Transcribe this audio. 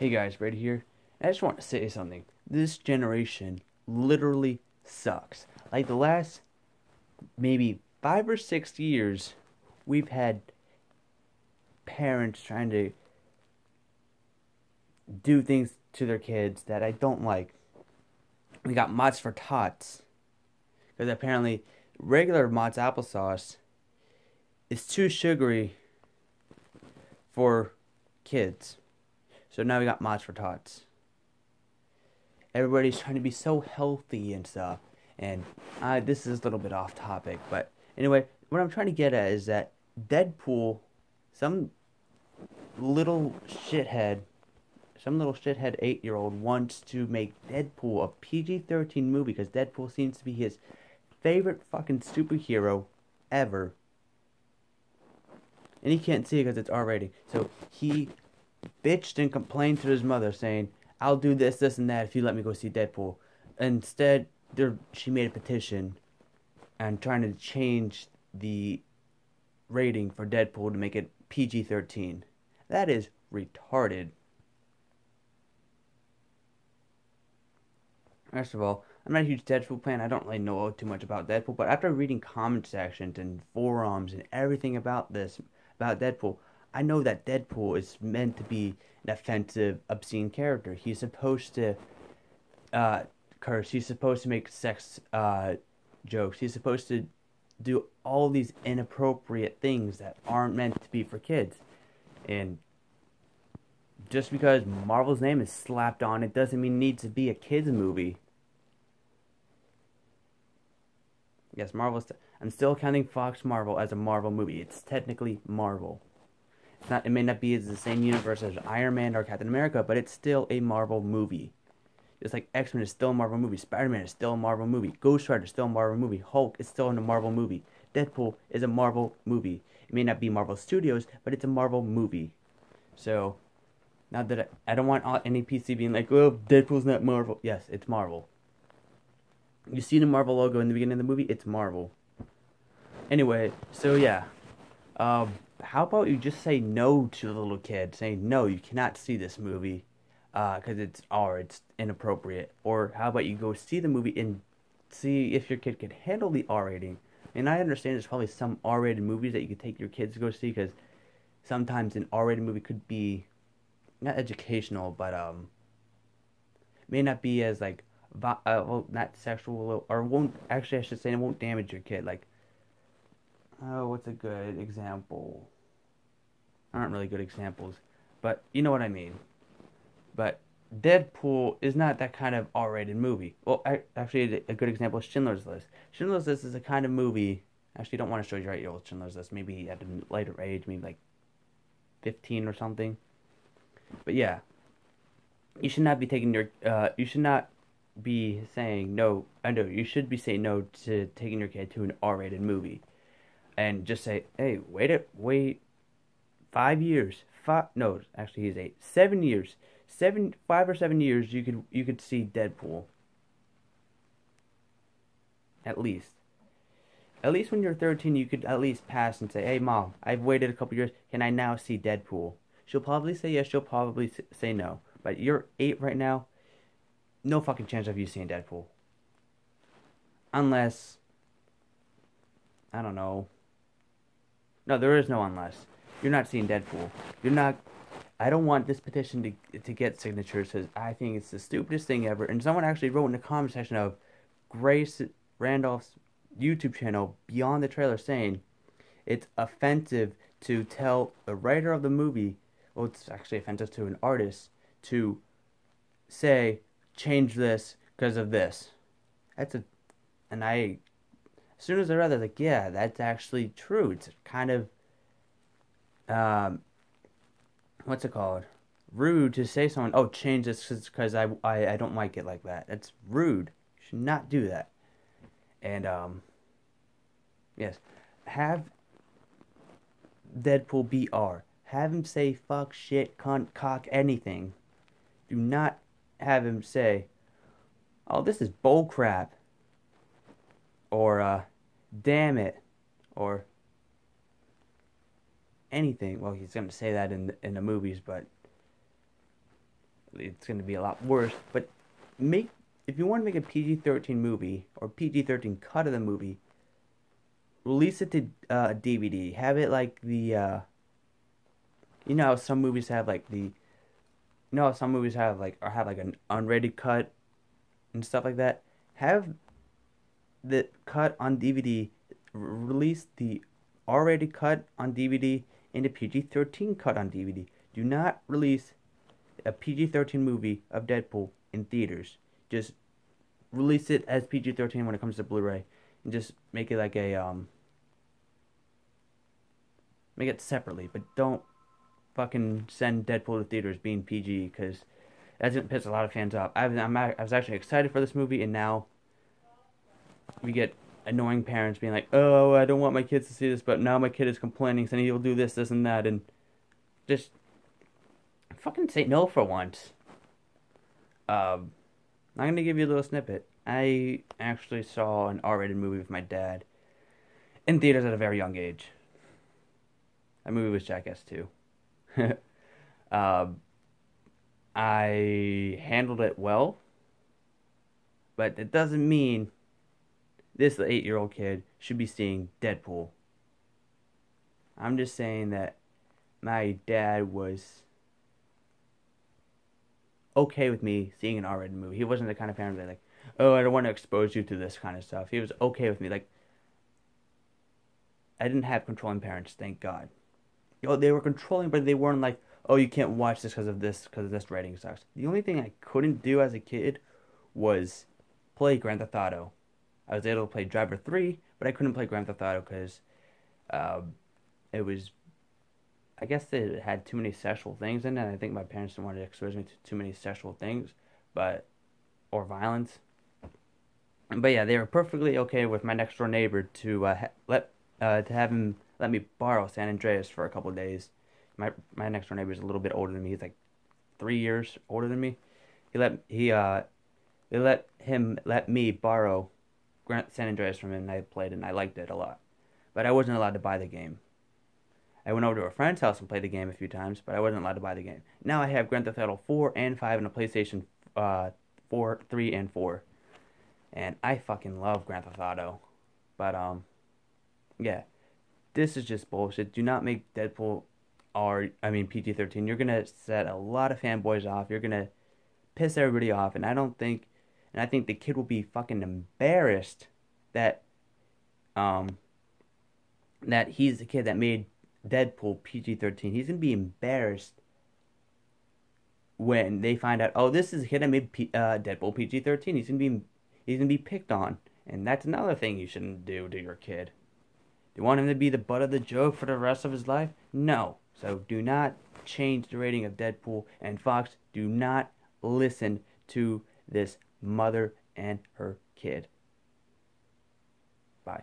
Hey guys, right here. I just want to say something. This generation literally sucks. Like the last maybe 5 or 6 years, we've had parents trying to do things to their kids that I don't like. We got Mott's for Tots. Because apparently regular Mott's applesauce is too sugary for kids. So now we got Mott's for Tots. Everybody's trying to be so healthy and stuff. And this is a little bit off topic, but anyway, what I'm trying to get at is that Deadpool, some little shithead, some little shithead 8-year-old wants to make Deadpool a PG-13 movie because Deadpool seems to be his favorite fucking superhero ever. And he can't see it because it's R rated. So he bitched and complained to his mother saying, I'll do this, this, and that if you let me go see Deadpool. Instead, she made a petition and trying to change the rating for Deadpool to make it PG-13. That is retarded. First of all, I'm not a huge Deadpool fan. I don't really know too much about Deadpool, but after reading comment sections and forums and everything about Deadpool, I know that Deadpool is meant to be an offensive, obscene character. He's supposed to curse. He's supposed to make sex jokes. He's supposed to do all these inappropriate things that aren't meant to be for kids. And just because Marvel's name is slapped on it doesn't mean it needs to be a kids movie. Yes, I'm still counting Fox Marvel as a Marvel movie. It's technically Marvel. It may not be the same universe as Iron Man or Captain America, but it's still a Marvel movie. Just like X-Men is still a Marvel movie, Spider-Man is still a Marvel movie, Ghost Rider is still a Marvel movie, Hulk is still in a Marvel movie, Deadpool is a Marvel movie. It may not be Marvel Studios, but it's a Marvel movie. So, now that I don't want any PC being like, oh, Deadpool's not Marvel. Yes, it's Marvel. You see the Marvel logo in the beginning of the movie? It's Marvel. Anyway, so yeah. How about you just say no to the little kid? Say, no, you cannot see this movie. Because it's it's inappropriate. Or how about you go see the movie and see if your kid can handle the R rating. And I understand there's probably some R rated movies that you could take your kids to go see, because sometimes an R rated movie could be not educational, but may not be as like well, not sexual, or won't actually, I should say, it won't damage your kid. Like, oh, what's a good example? Aren't really good examples, but you know what I mean. But Deadpool is not that kind of R-rated movie. Well, actually, a good example is Schindler's List. Schindler's List is a kind of movie. Actually, don't want to show your 8-year-old Schindler's List. Maybe at a later age, maybe like 15 or something. But yeah, you should not be taking your. You should not be saying no. I know you should be saying no to taking your kid to an R-rated movie, and just say, hey, wait 5 years. No, actually, he's 8. 7 years. 5 or 7 years, you could see Deadpool. At least. At least when you're 13, you could at least pass and say, hey, Mom, I've waited a couple years. Can I now see Deadpool? She'll probably say yes. She'll probably say no. But you're 8 right now. No fucking chance of you seeing Deadpool. Unless, I don't know. No, there is no unless. You're not seeing Deadpool. You're not. I don't want this petition to get signatures, because I think it's the stupidest thing ever. And someone actually wrote in the comment section of Grace Randolph's YouTube channel, Beyond the Trailer, saying it's offensive to tell the writer of the movie, well, it's actually offensive to an artist, to say, change this because of this. And as soon as I read that, like, yeah, that's actually true. It's kind of, what's it called? Rude to say someone, oh, change this because I don't like it like that. That's rude. You should not do that. And, yes. Have Deadpool be R. Have him say fuck, shit, cunt, cock, anything. Do not have him say, oh, this is bull crap. Or, damn it. Or anything. Well, he's going to say that in the movies, but obviously it's going to be a lot worse. But if you want to make a PG-13 movie or PG-13 cut of the movie, release it to DVD. Have it like the you know how some movies have like some movies have like an unrated cut and stuff like that. Have the cut on DVD, release the R-rated cut on DVD and a PG-13 cut on DVD. Do not release a PG-13 movie of Deadpool in theaters. Just release it as PG-13 when it comes to Blu-ray, and just make it like a make it separately, but don't fucking send Deadpool to theaters being PG, because that's gonna piss a lot of fans off. I was actually excited for this movie, and now we get annoying parents being like, "Oh, I don't want my kids to see this," but now my kid is complaining, saying he'll do this, this, and that, and just fucking say no for once. I'm gonna give you a little snippet. I actually saw an R-rated movie with my dad in theaters at a very young age. That movie was Jackass 2. I handled it well, but it doesn't mean this 8-year-old kid should be seeing Deadpool. I'm just saying that my dad was okay with me seeing an R-rated movie. He wasn't the kind of parent that like, oh, I don't want to expose you to this kind of stuff. He was okay with me. Like, I didn't have controlling parents, thank God. They were controlling, but they weren't like, oh, you can't watch this because this rating sucks. The only thing I couldn't do as a kid was play Grand Theft Auto. I was able to play Driver 3, but I couldn't play Grand Theft Auto because it was, I guess it had too many sexual things in it. I think my parents didn't want to expose me to too many sexual things, or violence. But yeah, they were perfectly okay with my next door neighbor to have him let me borrow San Andreas for a couple of days. My next door neighbor is a little bit older than me. He's like 3 years older than me. They let me borrow San Andreas from him, and I played it, and I liked it a lot. But I wasn't allowed to buy the game. I went over to a friend's house and played the game a few times, but I wasn't allowed to buy the game. Now I have Grand Theft Auto 4 and 5 and a PlayStation 4, 3, and 4. And I fucking love Grand Theft Auto. But, yeah. This is just bullshit. Do not make Deadpool PG-13. You're gonna set a lot of fanboys off. You're gonna piss everybody off, and I think the kid will be fucking embarrassed that that he's the kid that made Deadpool PG-13. He's gonna be embarrassed when they find out, oh, this is the kid that made Deadpool PG-13. He's gonna be picked on, and that's another thing you shouldn't do to your kid. Do you want him to be the butt of the joke for the rest of his life? No. So do not change the rating of Deadpool, and Fox, do not listen to this mother and her kid. Bye.